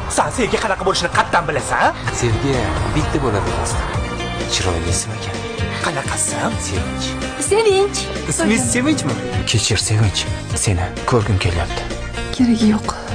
Sen sevgi qanaqa bo'lishini qatdan bilasan? Sevgi bitta bo'ladi do'stim. Chiroyli ism ekan. Qanaqasi? Sevinch. Sevinch. Ismingiz Sevinchmi? Kechir Sevinch. Seni ko'rgim kelyapti. Keragi yo'q.